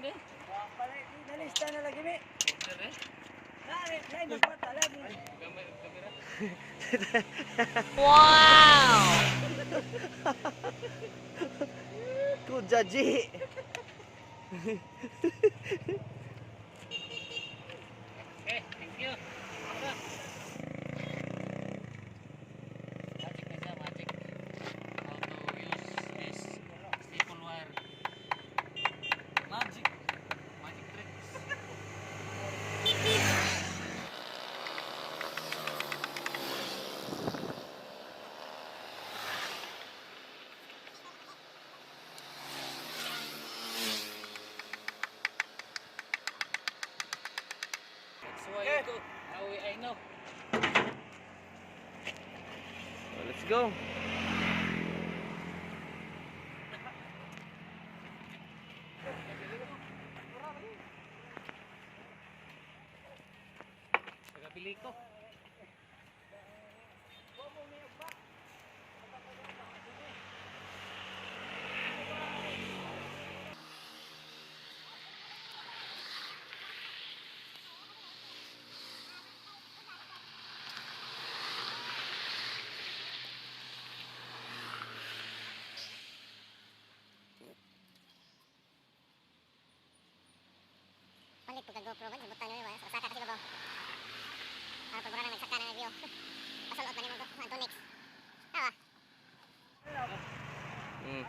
ini. Nalista na lagi mi. Bener eh. Lain magmata lagi. Kamera. Wow! Kujaji. Okay, thank you. Magic na siya, magic. How to use this staple wire. Magic. Magic tricks. That's why you do. Now I know. Let's go. Nagabili ko. Palit pagka GoPro man, sabutan nyo yun, saka kasi babaw. Para pag mura na nagsaka na review. Pasulot pa ni mga Antonix. Tawa. Hmm.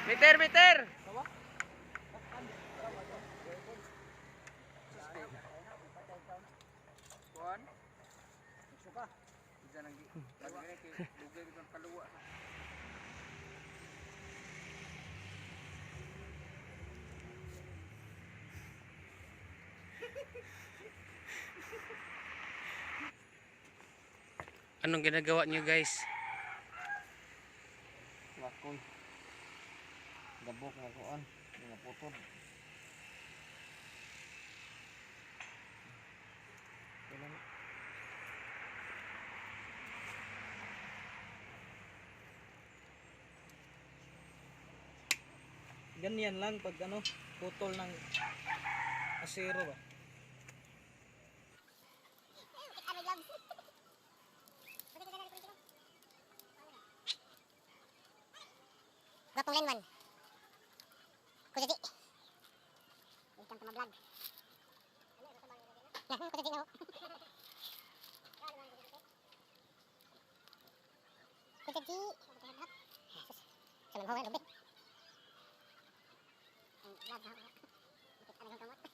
Meter, meter. Kuan. Suka. Bisa nang lagi kay dugay bitong kaluwa. Anong ginagawa niyo, guys? Lakoy. Gabok nga kuan. Nga putod. Ganyan lang pag ano, putol ng asero ba. Ano gloves? Gwapong lenman. Kujaji. Welcome to my vlog. Kujaji na ho. Kujaji. Salam ho, lubik. Vlog ha. Ano yung kamot?